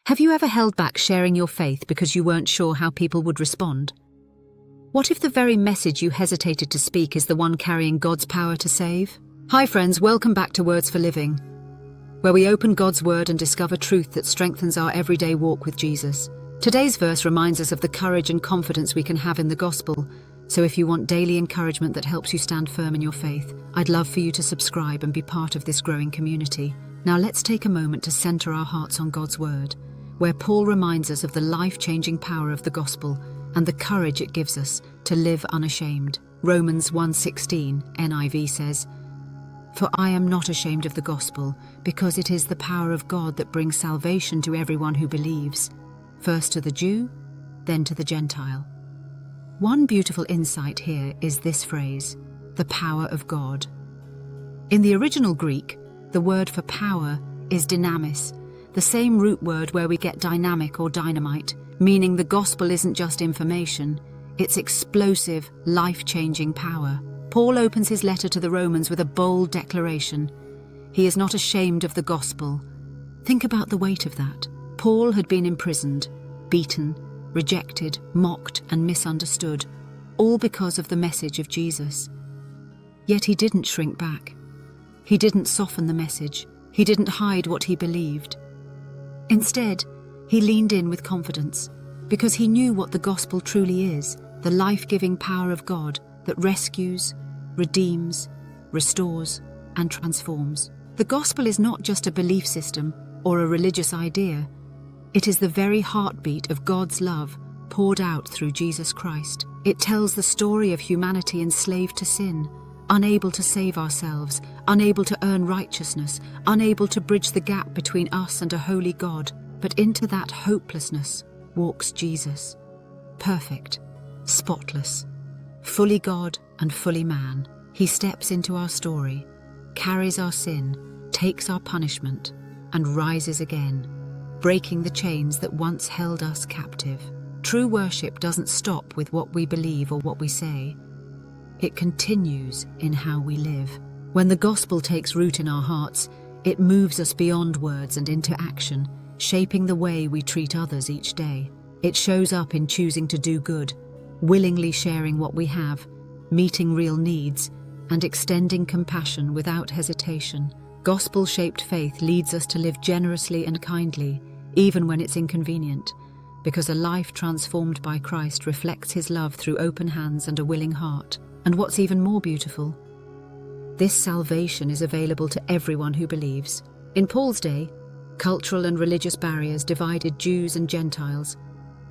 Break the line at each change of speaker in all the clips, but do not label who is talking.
Have you ever held back sharing your faith because you weren't sure how people would respond? What if the very message you hesitated to speak is the one carrying God's power to save? Hi friends, welcome back to Words for Living, where we open God's Word and discover truth that strengthens our everyday walk with Jesus. Today's verse reminds us of the courage and confidence we can have in the gospel. So if you want daily encouragement that helps you stand firm in your faith, I'd love for you to subscribe and be part of this growing community. Now let's take a moment to center our hearts on God's Word, where Paul reminds us of the life-changing power of the gospel and the courage it gives us to live unashamed. Romans 1:16 NIV says, "For I am not ashamed of the gospel, because it is the power of God that brings salvation to everyone who believes, first to the Jew, then to the Gentile." One beautiful insight here is this phrase, the power of God. In the original Greek, the word for power is dynamis, the same root word where we get dynamic or dynamite, meaning the gospel isn't just information, it's explosive, life-changing power. Paul opens his letter to the Romans with a bold declaration. He is not ashamed of the gospel. Think about the weight of that. Paul had been imprisoned, beaten, rejected, mocked, and misunderstood, all because of the message of Jesus. Yet he didn't shrink back. He didn't soften the message. He didn't hide what he believed. Instead, he leaned in with confidence, because he knew what the gospel truly is, the life-giving power of God that rescues, redeems, restores, and transforms. The gospel is not just a belief system or a religious idea. It is the very heartbeat of God's love poured out through Jesus Christ. It tells the story of humanity enslaved to sin, unable to save ourselves, unable to earn righteousness, unable to bridge the gap between us and a holy God. But into that hopelessness walks Jesus, perfect, spotless, fully God and fully man. He steps into our story, carries our sin, takes our punishment, and rises again, breaking the chains that once held us captive. True worship doesn't stop with what we believe or what we say. It continues in how we live. When the gospel takes root in our hearts, it moves us beyond words and into action, shaping the way we treat others each day. It shows up in choosing to do good, willingly sharing what we have, meeting real needs, and extending compassion without hesitation. Gospel-shaped faith leads us to live generously and kindly, even when it's inconvenient, because a life transformed by Christ reflects his love through open hands and a willing heart. And what's even more beautiful, this salvation is available to everyone who believes. In Paul's day, cultural and religious barriers divided Jews and Gentiles.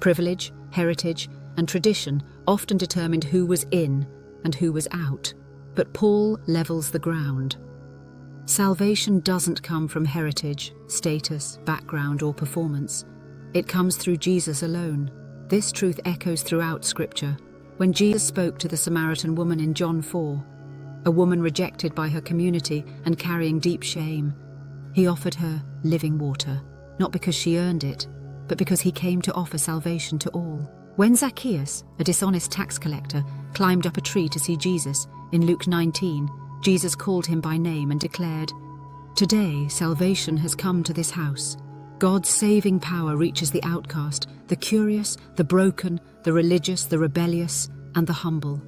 Privilege, heritage, and tradition often determined who was in and who was out. But Paul levels the ground. Salvation doesn't come from heritage, status, background, or performance. It comes through Jesus alone. This truth echoes throughout Scripture. When Jesus spoke to the Samaritan woman in John 4, a woman rejected by her community and carrying deep shame, he offered her living water, not because she earned it, but because he came to offer salvation to all. When Zacchaeus, a dishonest tax collector, climbed up a tree to see Jesus, in Luke 19, Jesus called him by name and declared, "Today salvation has come to this house." God's saving power reaches the outcast, the curious, the broken, the religious, the rebellious, and the humble.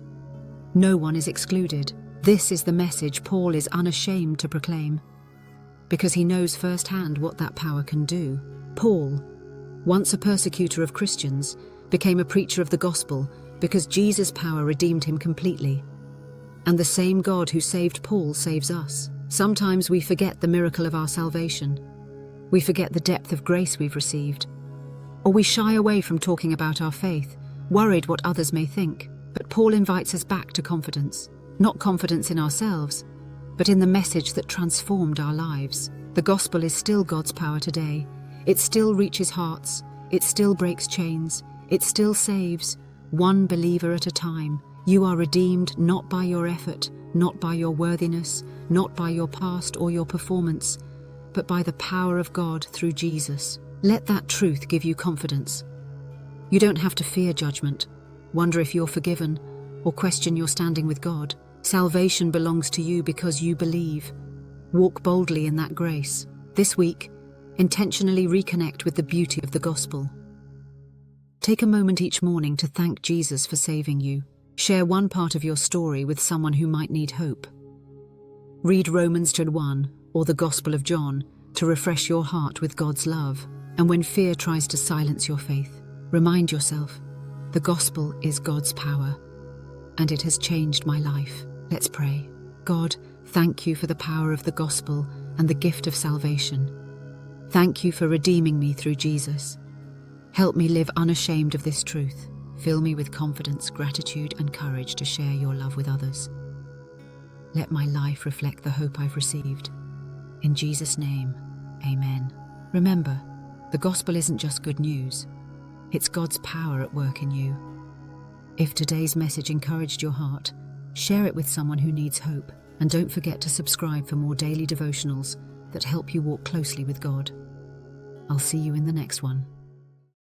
No one is excluded. This is the message Paul is unashamed to proclaim, because he knows firsthand what that power can do. Paul, once a persecutor of Christians, became a preacher of the gospel because Jesus' power redeemed him completely. And the same God who saved Paul saves us. Sometimes we forget the miracle of our salvation. We forget the depth of grace we've received. Or we shy away from talking about our faith, worried what others may think. But Paul invites us back to confidence. Not confidence in ourselves, but in the message that transformed our lives. The gospel is still God's power today. It still reaches hearts. It still breaks chains. It still saves, one believer at a time. You are redeemed not by your effort, not by your worthiness, not by your past or your performance, but by the power of God through Jesus. Let that truth give you confidence. You don't have to fear judgment, wonder if you're forgiven, or question your standing with God. Salvation belongs to you because you believe. Walk boldly in that grace. This week, Intentionally reconnect with the beauty of the gospel. Take a moment each morning to thank Jesus for saving you. Share one part of your story with someone who might need hope. Read Romans 1 or the Gospel of John to refresh your heart with God's love. And when fear tries to silence your faith, remind yourself, the gospel is God's power, and it has changed my life. Let's pray. God, thank you for the power of the gospel and the gift of salvation. Thank you for redeeming me through Jesus. Help me live unashamed of this truth. Fill me with confidence, gratitude, and courage to share your love with others. Let my life reflect the hope I've received. In Jesus' name, amen. Remember, the gospel isn't just good news. It's God's power at work in you. If today's message encouraged your heart, share it with someone who needs hope. And don't forget to subscribe for more daily devotionals that help you walk closely with God. I'll see you in the next one.